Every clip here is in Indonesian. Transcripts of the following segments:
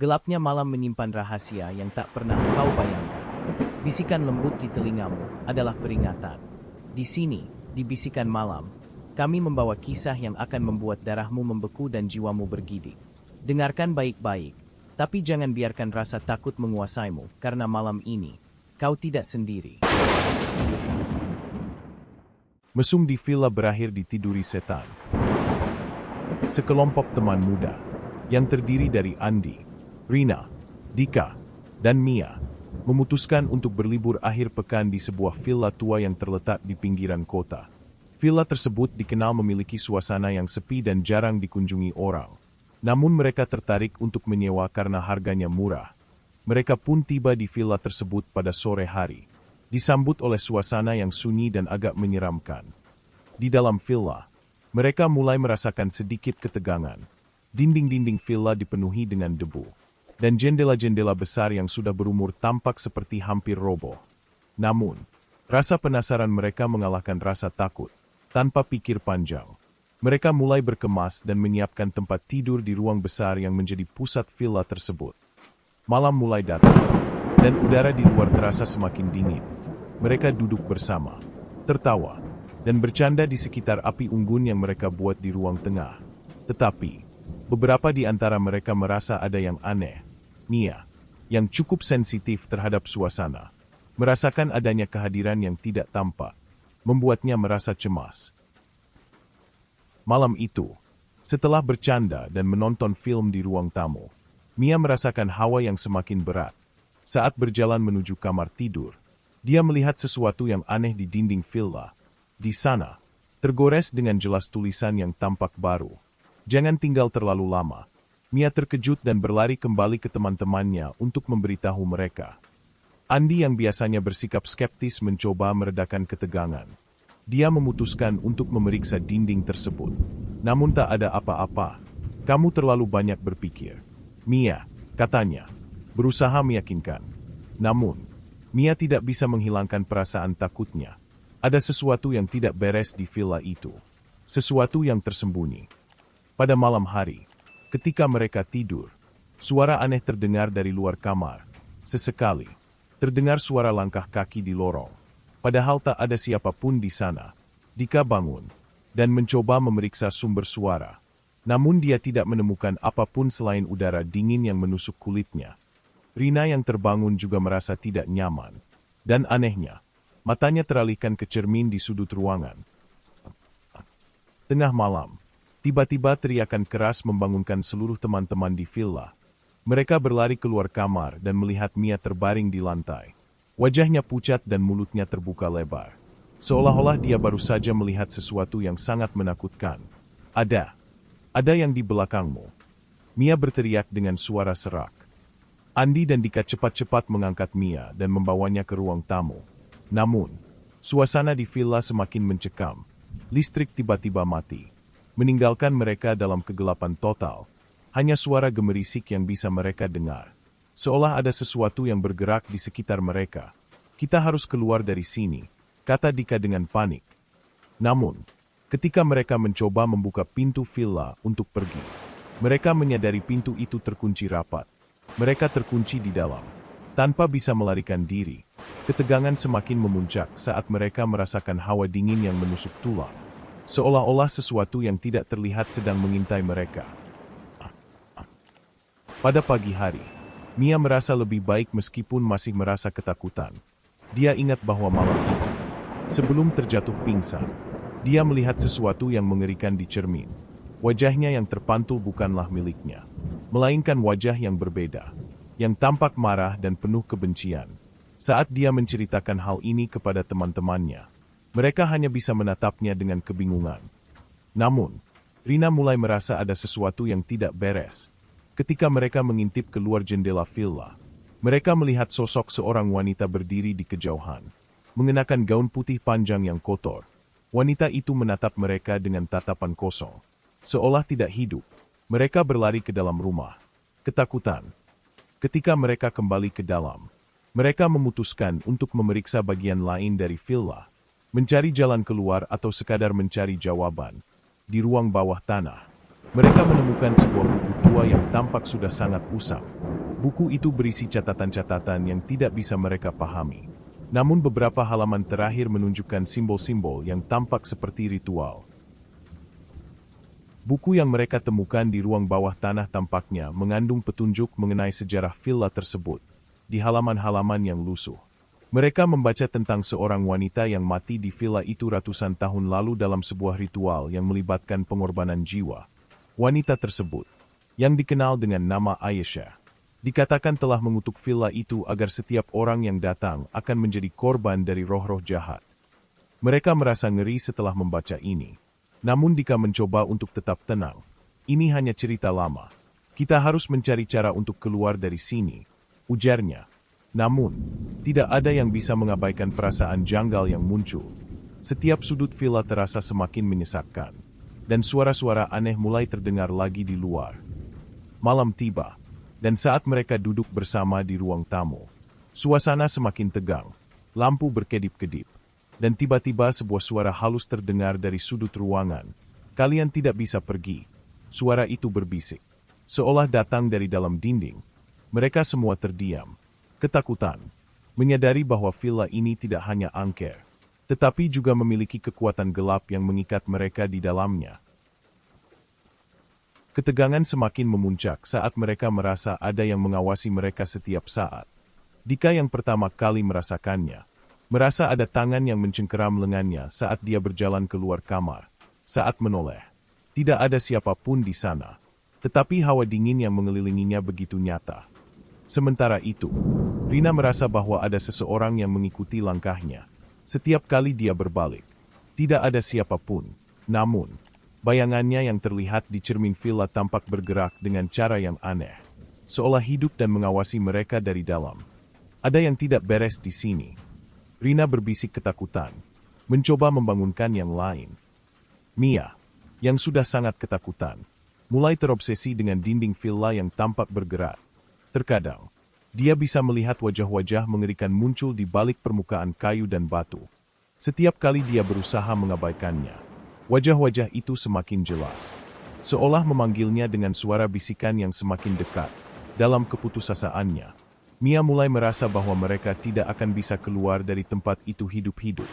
Gelapnya malam menyimpan rahasia yang tak pernah kau bayangkan. Bisikan lembut di telingamu adalah peringatan. Di sini, di bisikan malam, kami membawa kisah yang akan membuat darahmu membeku dan jiwamu bergidik. Dengarkan baik-baik, tapi jangan biarkan rasa takut menguasaimu, karena malam ini, kau tidak sendiri. Mesum di villa berakhir ditiduri setan. Sekelompok teman muda, yang terdiri dari Andi, Rina, Dika, dan Mia, memutuskan untuk berlibur akhir pekan di sebuah villa tua yang terletak di pinggiran kota. Villa tersebut dikenal memiliki suasana yang sepi dan jarang dikunjungi orang. Namun mereka tertarik untuk menyewa karena harganya murah. Mereka pun tiba di villa tersebut pada sore hari, disambut oleh suasana yang sunyi dan agak menyeramkan. Di dalam villa, mereka mulai merasakan sedikit ketegangan. Dinding-dinding villa dipenuhi dengan debu, dan jendela-jendela besar yang sudah berumur tampak seperti hampir roboh. Namun, rasa penasaran mereka mengalahkan rasa takut. Tanpa pikir panjang, mereka mulai berkemas dan menyiapkan tempat tidur di ruang besar yang menjadi pusat villa tersebut. Malam mulai datang, dan udara di luar terasa semakin dingin. Mereka duduk bersama, tertawa, dan bercanda di sekitar api unggun yang mereka buat di ruang tengah. Tetapi, beberapa di antara mereka merasa ada yang aneh. Mia, yang cukup sensitif terhadap suasana, merasakan adanya kehadiran yang tidak tampak, membuatnya merasa cemas. Malam itu, setelah bercanda dan menonton film di ruang tamu, Mia merasakan hawa yang semakin berat. Saat berjalan menuju kamar tidur, dia melihat sesuatu yang aneh di dinding villa. Di sana, tergores dengan jelas tulisan yang tampak baru. Jangan tinggal terlalu lama. Mia terkejut dan berlari kembali ke teman-temannya untuk memberitahu mereka. Andi yang biasanya bersikap skeptis mencoba meredakan ketegangan. Dia memutuskan untuk memeriksa dinding tersebut. Namun tak ada apa-apa. Kamu terlalu banyak berpikir, Mia, katanya, berusaha meyakinkan. Namun, Mia tidak bisa menghilangkan perasaan takutnya. Ada sesuatu yang tidak beres di villa itu. Sesuatu yang tersembunyi. Pada malam hari, ketika mereka tidur, suara aneh terdengar dari luar kamar. Sesekali, terdengar suara langkah kaki di lorong. Padahal tak ada siapapun di sana. Dika bangun dan mencoba memeriksa sumber suara. Namun dia tidak menemukan apapun selain udara dingin yang menusuk kulitnya. Rina yang terbangun juga merasa tidak nyaman. Dan anehnya, matanya teralihkan ke cermin di sudut ruangan. Tengah malam, tiba-tiba teriakan keras membangunkan seluruh teman-teman di villa. Mereka berlari keluar kamar dan melihat Mia terbaring di lantai. Wajahnya pucat dan mulutnya terbuka lebar. Seolah-olah dia baru saja melihat sesuatu yang sangat menakutkan. Ada yang di belakangmu. Mia berteriak dengan suara serak. Andi dan Dika cepat-cepat mengangkat Mia dan membawanya ke ruang tamu. Namun, suasana di villa semakin mencekam. Listrik tiba-tiba mati, meninggalkan mereka dalam kegelapan total. Hanya suara gemerisik yang bisa mereka dengar. Seolah ada sesuatu yang bergerak di sekitar mereka. Kita harus keluar dari sini, kata Dika dengan panik. Namun, ketika mereka mencoba membuka pintu villa untuk pergi, mereka menyadari pintu itu terkunci rapat. Mereka terkunci di dalam, tanpa bisa melarikan diri. Ketegangan semakin memuncak saat mereka merasakan hawa dingin yang menusuk tulang. Seolah-olah sesuatu yang tidak terlihat sedang mengintai mereka. Pada pagi hari, Mia merasa lebih baik meskipun masih merasa ketakutan. Dia ingat bahwa malam itu, sebelum terjatuh pingsan, dia melihat sesuatu yang mengerikan di cermin. Wajahnya yang terpantul bukanlah miliknya, melainkan wajah yang berbeda, yang tampak marah dan penuh kebencian. Saat dia menceritakan hal ini kepada teman-temannya, mereka hanya bisa menatapnya dengan kebingungan. Namun, Rina mulai merasa ada sesuatu yang tidak beres. Ketika mereka mengintip keluar jendela villa, mereka melihat sosok seorang wanita berdiri di kejauhan, mengenakan gaun putih panjang yang kotor. Wanita itu menatap mereka dengan tatapan kosong, seolah tidak hidup. Mereka berlari ke dalam rumah, ketakutan. Ketika mereka kembali ke dalam, mereka memutuskan untuk memeriksa bagian lain dari villa, mencari jalan keluar atau sekadar mencari jawaban. Di ruang bawah tanah, Mereka menemukan sebuah buku tua yang tampak sudah sangat usang. Buku itu berisi catatan-catatan yang tidak bisa mereka pahami. Namun beberapa halaman terakhir menunjukkan simbol-simbol yang tampak seperti ritual. Buku yang mereka temukan di ruang bawah tanah tampaknya mengandung petunjuk mengenai sejarah villa tersebut, di halaman-halaman yang lusuh. Mereka membaca tentang seorang wanita yang mati di villa itu ratusan tahun lalu dalam sebuah ritual yang melibatkan pengorbanan jiwa. Wanita tersebut, yang dikenal dengan nama Aisyah, dikatakan telah mengutuk villa itu agar setiap orang yang datang akan menjadi korban dari roh-roh jahat. Mereka merasa ngeri setelah membaca ini. Namun Dika mencoba untuk tetap tenang. Ini hanya cerita lama. Kita harus mencari cara untuk keluar dari sini, ujarnya. Namun, tidak ada yang bisa mengabaikan perasaan janggal yang muncul. Setiap sudut villa terasa semakin menyesakkan, dan suara-suara aneh mulai terdengar lagi di luar. Malam tiba, dan saat mereka duduk bersama di ruang tamu, suasana semakin tegang, lampu berkedip-kedip. Dan tiba-tiba sebuah suara halus terdengar dari sudut ruangan. Kalian tidak bisa pergi. Suara itu berbisik, seolah datang dari dalam dinding. Mereka semua terdiam, ketakutan, menyadari bahwa villa ini tidak hanya angker, tetapi juga memiliki kekuatan gelap yang mengikat mereka di dalamnya. Ketegangan semakin memuncak saat mereka merasa ada yang mengawasi mereka setiap saat. Dika yang pertama kali merasakannya. Merasa ada tangan yang mencengkeram lengannya saat dia berjalan keluar kamar. Saat menoleh, tidak ada siapapun di sana, tetapi hawa dingin yang mengelilinginya begitu nyata. Sementara itu, Rina merasa bahwa ada seseorang yang mengikuti langkahnya. Setiap kali dia berbalik, tidak ada siapapun. Namun, bayangannya yang terlihat di cermin villa tampak bergerak dengan cara yang aneh, seolah hidup dan mengawasi mereka dari dalam. Ada yang tidak beres di sini. Rina berbisik ketakutan, mencoba membangunkan yang lain. Mia, yang sudah sangat ketakutan, mulai terobsesi dengan dinding villa yang tampak bergerak. Terkadang, dia bisa melihat wajah-wajah mengerikan muncul di balik permukaan kayu dan batu. Setiap kali dia berusaha mengabaikannya, wajah-wajah itu semakin jelas, seolah memanggilnya dengan suara bisikan yang semakin dekat. Dalam keputusasaannya, Mia mulai merasa bahwa mereka tidak akan bisa keluar dari tempat itu hidup-hidup.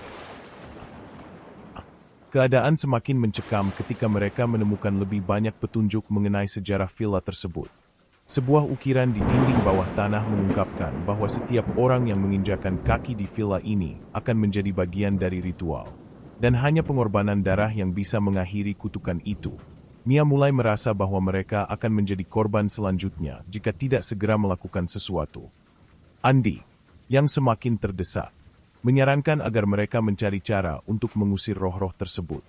Keadaan semakin mencekam ketika mereka menemukan lebih banyak petunjuk mengenai sejarah villa tersebut. Sebuah ukiran di dinding bawah tanah mengungkapkan bahwa setiap orang yang menginjakan kaki di villa ini akan menjadi bagian dari ritual. Dan hanya pengorbanan darah yang bisa mengakhiri kutukan itu. Mia mulai merasa bahwa mereka akan menjadi korban selanjutnya jika tidak segera melakukan sesuatu. Andi, yang semakin terdesak, menyarankan agar mereka mencari cara untuk mengusir roh-roh tersebut.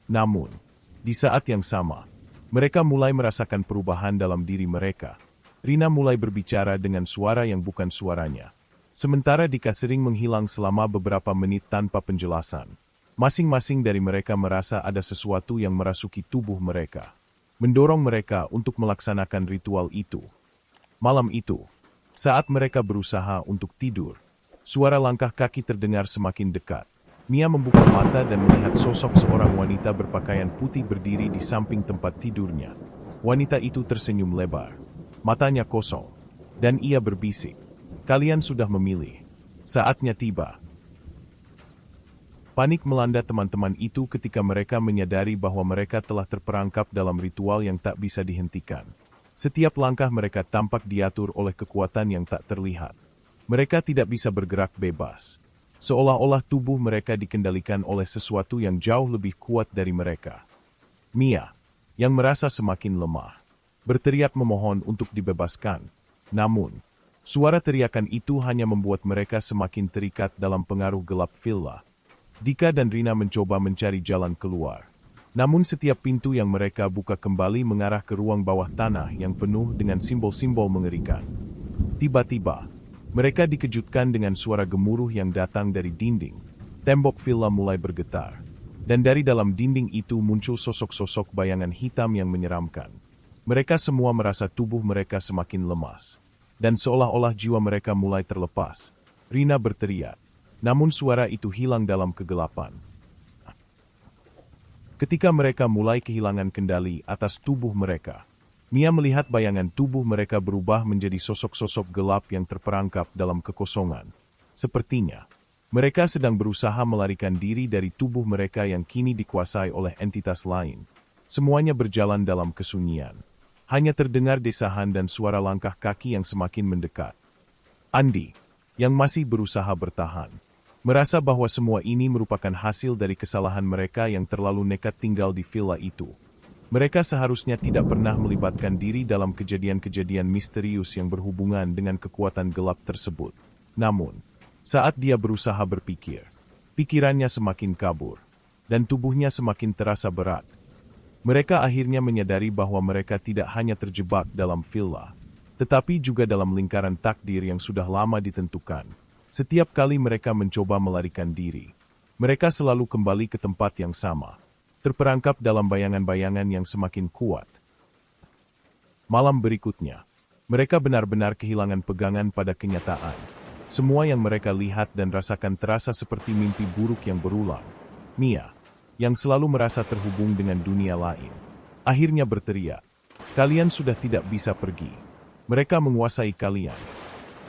Namun, di saat yang sama, mereka mulai merasakan perubahan dalam diri mereka. Rina mulai berbicara dengan suara yang bukan suaranya. Sementara Dika sering menghilang selama beberapa menit tanpa penjelasan. Masing-masing dari mereka merasa ada sesuatu yang merasuki tubuh mereka, mendorong mereka untuk melaksanakan ritual itu. Malam itu, saat mereka berusaha untuk tidur, suara langkah kaki terdengar semakin dekat. Mia membuka mata dan melihat sosok seorang wanita berpakaian putih berdiri di samping tempat tidurnya. Wanita itu tersenyum lebar, matanya kosong, dan ia berbisik, "Kalian sudah memilih. Saatnya tiba." Panik melanda teman-teman itu ketika mereka menyadari bahwa mereka telah terperangkap dalam ritual yang tak bisa dihentikan. Setiap langkah mereka tampak diatur oleh kekuatan yang tak terlihat. Mereka tidak bisa bergerak bebas, seolah-olah tubuh mereka dikendalikan oleh sesuatu yang jauh lebih kuat dari mereka. Mia, yang merasa semakin lemah, berteriak memohon untuk dibebaskan. Namun, suara teriakan itu hanya membuat mereka semakin terikat dalam pengaruh gelap villa. Dika dan Rina mencoba mencari jalan keluar. Namun setiap pintu yang mereka buka kembali mengarah ke ruang bawah tanah yang penuh dengan simbol-simbol mengerikan. Tiba-tiba, mereka dikejutkan dengan suara gemuruh yang datang dari dinding. Tembok villa mulai bergetar. Dan dari dalam dinding itu muncul sosok-sosok bayangan hitam yang menyeramkan. Mereka semua merasa tubuh mereka semakin lemas. Dan seolah-olah jiwa mereka mulai terlepas. Rina berteriak. Namun suara itu hilang dalam kegelapan. Ketika mereka mulai kehilangan kendali atas tubuh mereka, Mia melihat bayangan tubuh mereka berubah menjadi sosok-sosok gelap yang terperangkap dalam kekosongan. Sepertinya, mereka sedang berusaha melarikan diri dari tubuh mereka yang kini dikuasai oleh entitas lain. Semuanya berjalan dalam kesunyian. Hanya terdengar desahan dan suara langkah kaki yang semakin mendekat. Andi, yang masih berusaha bertahan, merasa bahwa semua ini merupakan hasil dari kesalahan mereka yang terlalu nekat tinggal di villa itu. Mereka seharusnya tidak pernah melibatkan diri dalam kejadian-kejadian misterius yang berhubungan dengan kekuatan gelap tersebut. Namun, saat dia berusaha berpikir, pikirannya semakin kabur, dan tubuhnya semakin terasa berat. Mereka akhirnya menyadari bahwa mereka tidak hanya terjebak dalam villa, tetapi juga dalam lingkaran takdir yang sudah lama ditentukan. Setiap kali mereka mencoba melarikan diri, mereka selalu kembali ke tempat yang sama, terperangkap dalam bayangan-bayangan yang semakin kuat. Malam berikutnya, mereka benar-benar kehilangan pegangan pada kenyataan. Semua yang mereka lihat dan rasakan terasa seperti mimpi buruk yang berulang. Mia, yang selalu merasa terhubung dengan dunia lain, akhirnya berteriak, "Kalian sudah tidak bisa pergi. Mereka menguasai kalian."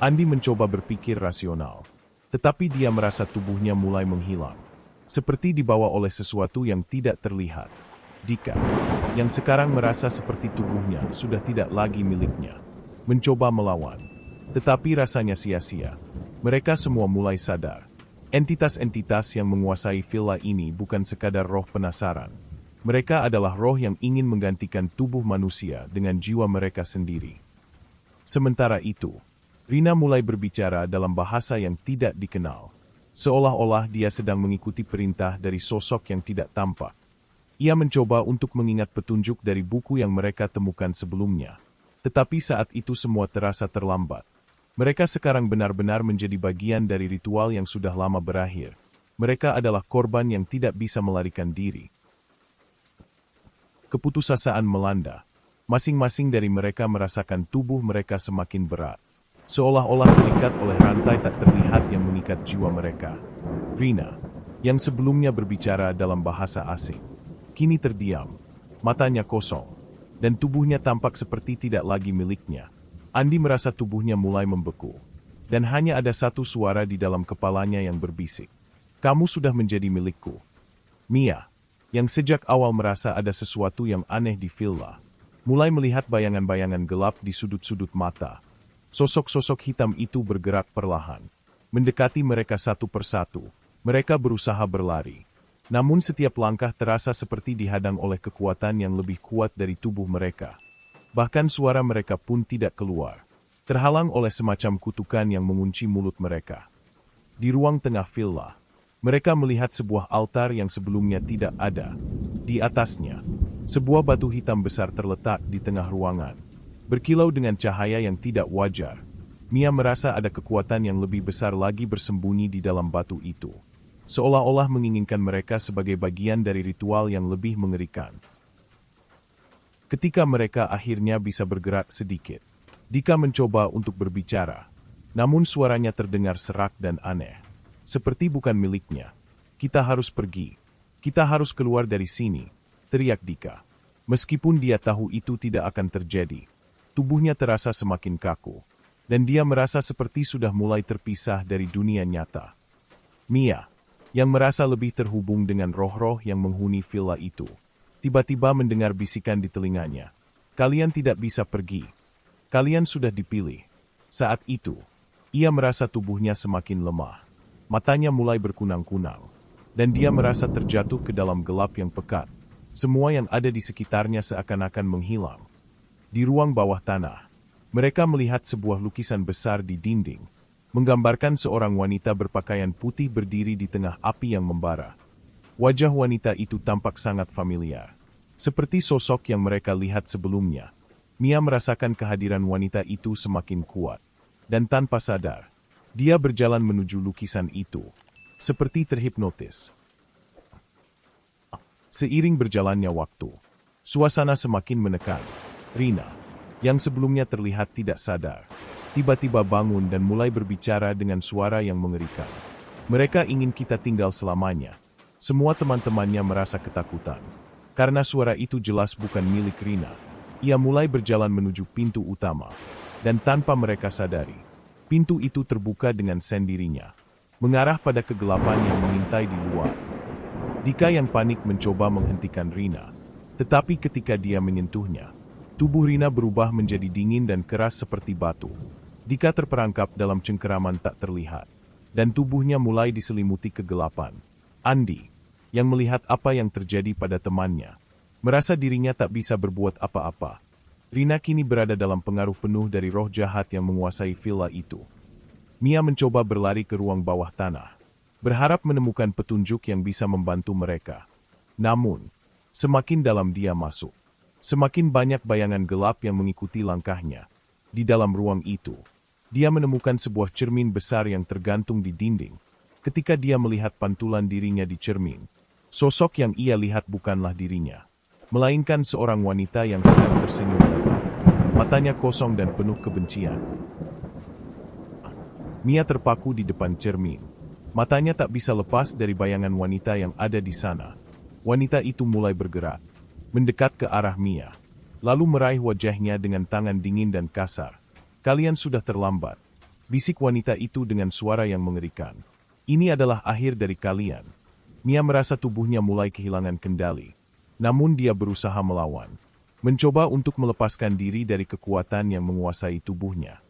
Andi mencoba berpikir rasional, tetapi dia merasa tubuhnya mulai menghilang, seperti dibawa oleh sesuatu yang tidak terlihat. Dika, yang sekarang merasa seperti tubuhnya sudah tidak lagi miliknya, mencoba melawan, tetapi rasanya sia-sia. Mereka semua mulai sadar. Entitas-entitas yang menguasai villa ini bukan sekadar roh penasaran. Mereka adalah roh yang ingin menggantikan tubuh manusia dengan jiwa mereka sendiri. Sementara itu, Rina mulai berbicara dalam bahasa yang tidak dikenal. Seolah-olah dia sedang mengikuti perintah dari sosok yang tidak tampak. Ia mencoba untuk mengingat petunjuk dari buku yang mereka temukan sebelumnya. Tetapi saat itu semua terasa terlambat. Mereka sekarang benar-benar menjadi bagian dari ritual yang sudah lama berakhir. Mereka adalah korban yang tidak bisa melarikan diri. Keputusasaan melanda. Masing-masing dari mereka merasakan tubuh mereka semakin berat, seolah-olah terikat oleh rantai tak terlihat yang mengikat jiwa mereka. Rina, yang sebelumnya berbicara dalam bahasa asing, kini terdiam, matanya kosong, dan tubuhnya tampak seperti tidak lagi miliknya. Andi merasa tubuhnya mulai membeku, dan hanya ada satu suara di dalam kepalanya yang berbisik, "Kamu sudah menjadi milikku." Mia, yang sejak awal merasa ada sesuatu yang aneh di villa, mulai melihat bayangan-bayangan gelap di sudut-sudut mata. Sosok-sosok hitam itu bergerak perlahan, mendekati mereka satu persatu. Mereka berusaha berlari, namun setiap langkah terasa seperti dihadang oleh kekuatan yang lebih kuat dari tubuh mereka. Bahkan suara mereka pun tidak keluar, terhalang oleh semacam kutukan yang mengunci mulut mereka. Di ruang tengah villa, mereka melihat sebuah altar yang sebelumnya tidak ada. Di atasnya, sebuah batu hitam besar terletak di tengah ruangan, berkilau dengan cahaya yang tidak wajar. Mia merasa ada kekuatan yang lebih besar lagi bersembunyi di dalam batu itu, seolah-olah menginginkan mereka sebagai bagian dari ritual yang lebih mengerikan. Ketika mereka akhirnya bisa bergerak sedikit, Dika mencoba untuk berbicara, namun suaranya terdengar serak dan aneh, seperti bukan miliknya. "Kita harus pergi. Kita harus keluar dari sini," teriak Dika. Meskipun dia tahu itu tidak akan terjadi, tubuhnya terasa semakin kaku, dan dia merasa seperti sudah mulai terpisah dari dunia nyata. Mia, yang merasa lebih terhubung dengan roh-roh yang menghuni villa itu, tiba-tiba mendengar bisikan di telinganya. "Kalian tidak bisa pergi. Kalian sudah dipilih." Saat itu, ia merasa tubuhnya semakin lemah. Matanya mulai berkunang-kunang, dan dia merasa terjatuh ke dalam gelap yang pekat. Semua yang ada di sekitarnya seakan-akan menghilang. Di ruang bawah tanah, mereka melihat sebuah lukisan besar di dinding, menggambarkan seorang wanita berpakaian putih berdiri di tengah api yang membara. Wajah wanita itu tampak sangat familiar, seperti sosok yang mereka lihat sebelumnya. Mia merasakan kehadiran wanita itu semakin kuat, dan tanpa sadar, dia berjalan menuju lukisan itu, seperti terhipnotis. Seiring berjalannya waktu, suasana semakin menekan. Rina, yang sebelumnya terlihat tidak sadar, tiba-tiba bangun dan mulai berbicara dengan suara yang mengerikan. "Mereka ingin kita tinggal selamanya. Semua teman-temannya merasa ketakutan. Karena suara itu jelas bukan milik Rina. Ia mulai berjalan menuju pintu utama. Dan tanpa mereka sadari, pintu itu terbuka dengan sendirinya, mengarah pada kegelapan yang mengintai di luar. Dika yang panik mencoba menghentikan Rina. Tetapi ketika dia menyentuhnya, tubuh Rina berubah menjadi dingin dan keras seperti batu. Dika terperangkap dalam cengkeraman tak terlihat. Dan tubuhnya mulai diselimuti kegelapan. Andi, yang melihat apa yang terjadi pada temannya, merasa dirinya tak bisa berbuat apa-apa. Rina kini berada dalam pengaruh penuh dari roh jahat yang menguasai villa itu. Mia mencoba berlari ke ruang bawah tanah, berharap menemukan petunjuk yang bisa membantu mereka. Namun, semakin dalam dia masuk, semakin banyak bayangan gelap yang mengikuti langkahnya. Di dalam ruang itu, dia menemukan sebuah cermin besar yang tergantung di dinding. Ketika dia melihat pantulan dirinya di cermin, sosok yang ia lihat bukanlah dirinya, melainkan seorang wanita yang sedang tersenyum lebar. Matanya kosong dan penuh kebencian. Mia terpaku di depan cermin. Matanya tak bisa lepas dari bayangan wanita yang ada di sana. Wanita itu mulai bergerak, mendekat ke arah Mia, lalu meraih wajahnya dengan tangan dingin dan kasar. "Kalian sudah terlambat," bisik wanita itu dengan suara yang mengerikan. "Ini adalah akhir dari kalian." Mia merasa tubuhnya mulai kehilangan kendali. Namun dia berusaha melawan, mencoba untuk melepaskan diri dari kekuatan yang menguasai tubuhnya.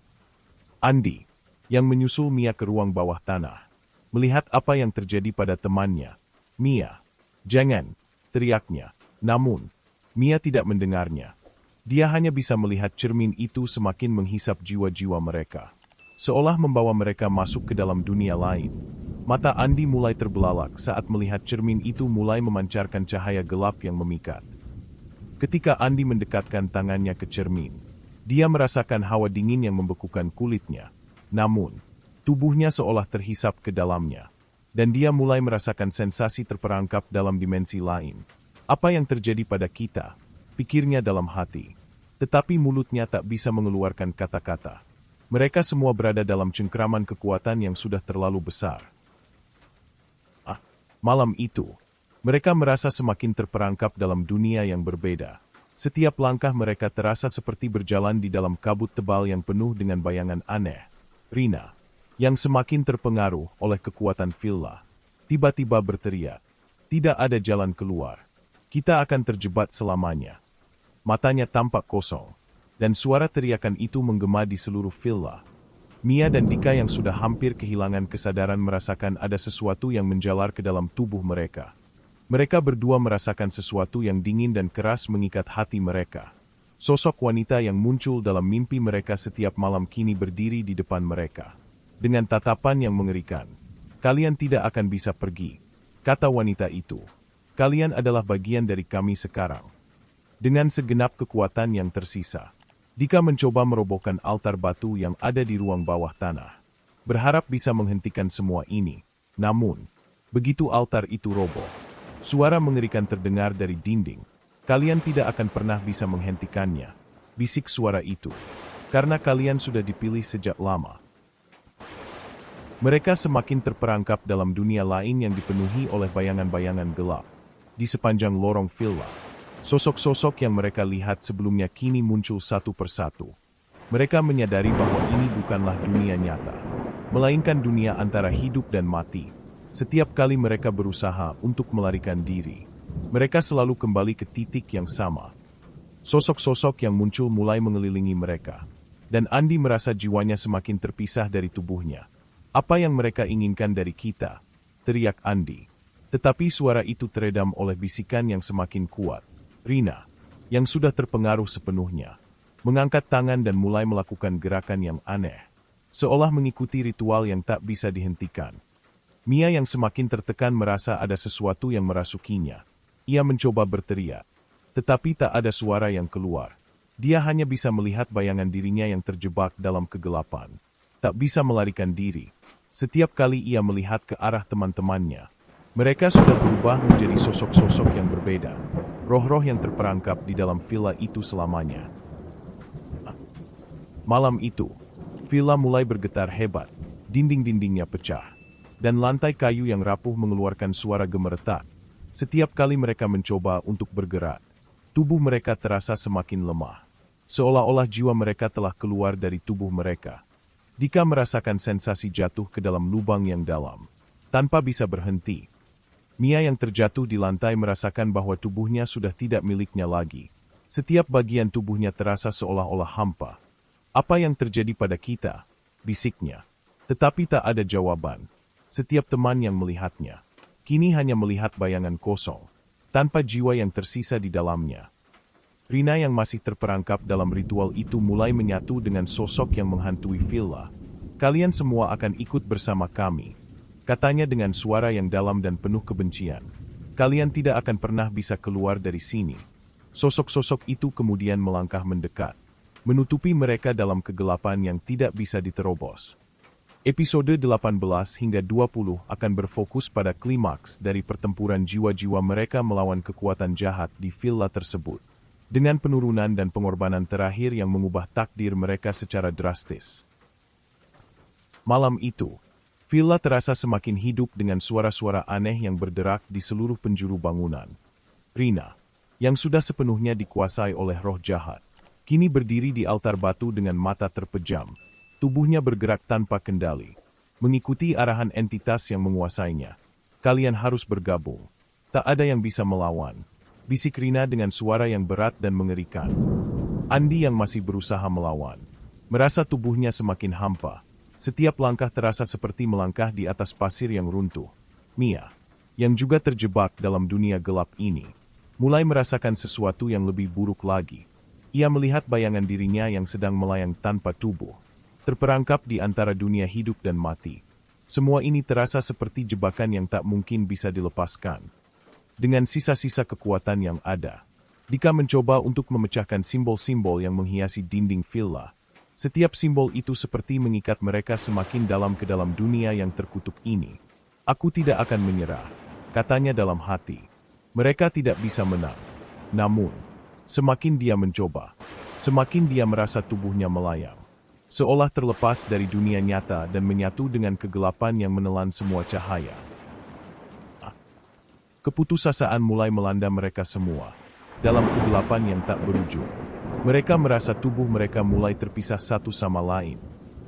Andi, yang menyusul Mia ke ruang bawah tanah, melihat apa yang terjadi pada temannya. "Mia, jangan!" teriaknya. Namun, Mia tidak mendengarnya. Dia hanya bisa melihat cermin itu semakin menghisap jiwa-jiwa mereka, seolah membawa mereka masuk ke dalam dunia lain. Mata Andi mulai terbelalak saat melihat cermin itu mulai memancarkan cahaya gelap yang memikat. Ketika Andi mendekatkan tangannya ke cermin, dia merasakan hawa dingin yang membekukan kulitnya. Namun, tubuhnya seolah terhisap ke dalamnya, dan dia mulai merasakan sensasi terperangkap dalam dimensi lain. "Apa yang terjadi pada kita?" pikirnya dalam hati. Tetapi mulutnya tak bisa mengeluarkan kata-kata. Mereka semua berada dalam cengkeraman kekuatan yang sudah terlalu besar. Malam itu, mereka merasa semakin terperangkap dalam dunia yang berbeda. Setiap langkah mereka terasa seperti berjalan di dalam kabut tebal yang penuh dengan bayangan aneh. Rina, yang semakin terpengaruh oleh kekuatan villa, tiba-tiba berteriak, "Tidak ada jalan keluar. Kita akan terjebak selamanya." Matanya tampak kosong, dan suara teriakan itu menggema di seluruh villa. Mia dan Dika yang sudah hampir kehilangan kesadaran merasakan ada sesuatu yang menjalar ke dalam tubuh mereka. Mereka berdua merasakan sesuatu yang dingin dan keras mengikat hati mereka. Sosok wanita yang muncul dalam mimpi mereka setiap malam kini berdiri di depan mereka. Dengan tatapan yang mengerikan, "Kalian tidak akan bisa pergi," kata wanita itu. "Kalian adalah bagian dari kami sekarang." Dengan segenap kekuatan yang tersisa, Dika mencoba merobohkan altar batu yang ada di ruang bawah tanah, berharap bisa menghentikan semua ini. Namun, begitu altar itu roboh, suara mengerikan terdengar dari dinding. "Kalian tidak akan pernah bisa menghentikannya," bisik suara itu, "karena kalian sudah dipilih sejak lama." Mereka semakin terperangkap dalam dunia lain yang dipenuhi oleh bayangan-bayangan gelap. Di sepanjang lorong villa, sosok-sosok yang mereka lihat sebelumnya kini muncul satu persatu. Mereka menyadari bahwa ini bukanlah dunia nyata, melainkan dunia antara hidup dan mati. Setiap kali mereka berusaha untuk melarikan diri, mereka selalu kembali ke titik yang sama. Sosok-sosok yang muncul mulai mengelilingi mereka, dan Andi merasa jiwanya semakin terpisah dari tubuhnya. "Apa yang mereka inginkan dari kita?" teriak Andi. Tetapi suara itu teredam oleh bisikan yang semakin kuat. Rina, yang sudah terpengaruh sepenuhnya, mengangkat tangan dan mulai melakukan gerakan yang aneh, seolah mengikuti ritual yang tak bisa dihentikan. Mia yang semakin tertekan merasa ada sesuatu yang merasukinya. Ia mencoba berteriak, tetapi tak ada suara yang keluar. Dia hanya bisa melihat bayangan dirinya yang terjebak dalam kegelapan. Tak bisa melarikan diri. Setiap kali ia melihat ke arah teman-temannya, mereka sudah berubah menjadi sosok-sosok yang berbeda. Roh-roh yang terperangkap di dalam villa itu selamanya. Malam itu, villa mulai bergetar hebat. Dinding-dindingnya pecah. dan lantai kayu yang rapuh mengeluarkan suara gemeretak. Setiap kali mereka mencoba untuk bergerak, tubuh mereka terasa semakin lemah. Seolah-olah jiwa mereka telah keluar dari tubuh mereka. Dika merasakan sensasi jatuh ke dalam lubang yang dalam, tanpa bisa berhenti. Mia yang terjatuh di lantai merasakan bahwa tubuhnya sudah tidak miliknya lagi. Setiap bagian tubuhnya terasa seolah-olah hampa. "Apa yang terjadi pada kita?" bisiknya. Tetapi tak ada jawaban. Setiap teman yang melihatnya, kini hanya melihat bayangan kosong, tanpa jiwa yang tersisa di dalamnya. Rina yang masih terperangkap dalam ritual itu mulai menyatu dengan sosok yang menghantui villa. "Kalian semua akan ikut bersama kami," katanya dengan suara yang dalam dan penuh kebencian. "Kalian tidak akan pernah bisa keluar dari sini." Sosok-sosok itu kemudian melangkah mendekat, menutupi mereka dalam kegelapan yang tidak bisa diterobos. Episode 18 hingga 20 akan berfokus pada klimaks dari pertempuran jiwa-jiwa mereka melawan kekuatan jahat di villa tersebut, dengan penurunan dan pengorbanan terakhir yang mengubah takdir mereka secara drastis. Malam itu, villa terasa semakin hidup dengan suara-suara aneh yang berderak di seluruh penjuru bangunan. Rina, yang sudah sepenuhnya dikuasai oleh roh jahat, kini berdiri di altar batu dengan mata terpejam. Tubuhnya bergerak tanpa kendali, mengikuti arahan entitas yang menguasainya. "Kalian harus bergabung. Tak ada yang bisa melawan," bisik Rina dengan suara yang berat dan mengerikan. Andi yang masih berusaha melawan, merasa tubuhnya semakin hampa. Setiap langkah terasa seperti melangkah di atas pasir yang runtuh. Mia, yang juga terjebak dalam dunia gelap ini, mulai merasakan sesuatu yang lebih buruk lagi. Ia melihat bayangan dirinya yang sedang melayang tanpa tubuh, terperangkap di antara dunia hidup dan mati. Semua ini terasa seperti jebakan yang tak mungkin bisa dilepaskan. Dengan sisa-sisa kekuatan yang ada, Dika mencoba untuk memecahkan simbol-simbol yang menghiasi dinding villa. Setiap simbol itu seperti mengikat mereka semakin dalam ke dalam dunia yang terkutuk ini. "Aku tidak akan menyerah," katanya dalam hati. Mereka tidak bisa menang. Namun, semakin dia mencoba, semakin dia merasa tubuhnya melayang, seolah terlepas dari dunia nyata dan menyatu dengan kegelapan yang menelan semua cahaya. Keputusasaan mulai melanda mereka semua, dalam kegelapan yang tak berujung. Mereka merasa tubuh mereka mulai terpisah satu sama lain.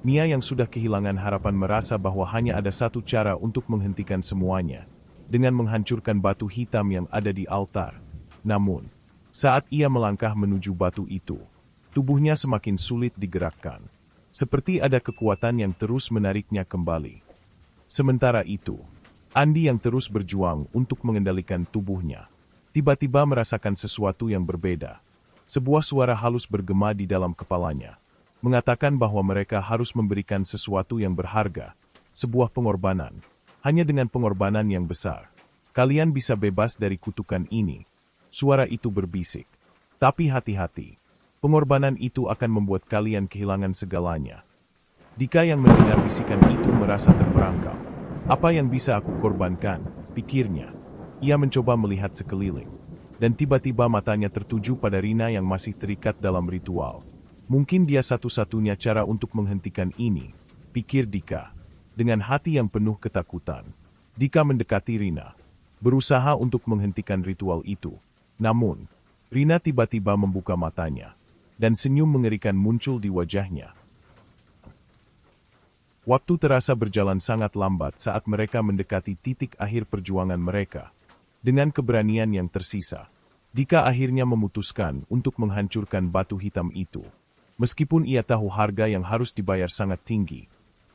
Mia yang sudah kehilangan harapan merasa bahwa hanya ada satu cara untuk menghentikan semuanya, dengan menghancurkan batu hitam yang ada di altar. Namun, saat ia melangkah menuju batu itu, tubuhnya semakin sulit digerakkan. Seperti ada kekuatan yang terus menariknya kembali. Sementara itu, Andi yang terus berjuang untuk mengendalikan tubuhnya, tiba-tiba merasakan sesuatu yang berbeda. Sebuah suara halus bergema di dalam kepalanya, mengatakan bahwa mereka harus memberikan sesuatu yang berharga, sebuah pengorbanan. Hanya dengan pengorbanan yang besar, kalian bisa bebas dari kutukan ini. Suara itu berbisik. Tapi hati-hati. Pengorbanan itu akan membuat kalian kehilangan segalanya. Dika yang mendengar bisikan itu merasa terperangkap. "Apa yang bisa aku korbankan?" pikirnya. Ia mencoba melihat sekeliling, dan tiba-tiba matanya tertuju pada Rina yang masih terikat dalam ritual. Mungkin dia satu-satunya cara untuk menghentikan ini, pikir Dika. Dengan hati yang penuh ketakutan, Dika mendekati Rina, berusaha untuk menghentikan ritual itu. Namun, Rina tiba-tiba membuka matanya, dan senyum mengerikan muncul di wajahnya. Waktu terasa berjalan sangat lambat saat mereka mendekati titik akhir perjuangan mereka. Dengan keberanian yang tersisa, Dika akhirnya memutuskan untuk menghancurkan batu hitam itu. Meskipun ia tahu harga yang harus dibayar sangat tinggi.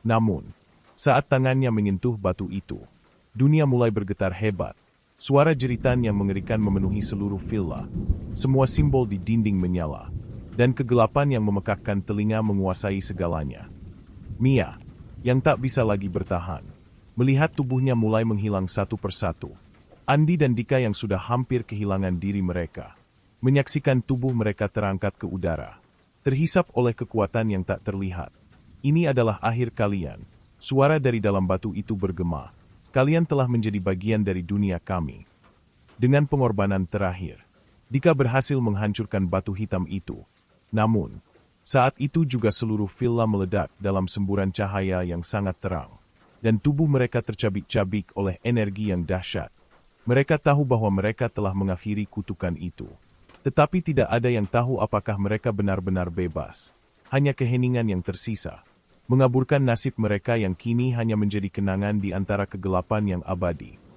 Namun, saat tangannya menyentuh batu itu, dunia mulai bergetar hebat. Suara jeritan yang mengerikan memenuhi seluruh villa. Semua simbol di dinding menyala, dan kegelapan yang memekakkan telinga menguasai segalanya. Mia, yang tak bisa lagi bertahan, melihat tubuhnya mulai menghilang satu persatu. Andi dan Dika yang sudah hampir kehilangan diri mereka, menyaksikan tubuh mereka terangkat ke udara, terhisap oleh kekuatan yang tak terlihat. "Ini adalah akhir kalian," suara dari dalam batu itu bergema. "Kalian telah menjadi bagian dari dunia kami." Dengan pengorbanan terakhir, Dika berhasil menghancurkan batu hitam itu. Namun, saat itu juga seluruh villa meledak dalam semburan cahaya yang sangat terang. dan tubuh mereka tercabik-cabik oleh energi yang dahsyat. Mereka tahu bahwa mereka telah mengakhiri kutukan itu. Tetapi tidak ada yang tahu apakah mereka benar-benar bebas. Hanya keheningan yang tersisa, mengaburkan nasib mereka yang kini hanya menjadi kenangan di antara kegelapan yang abadi.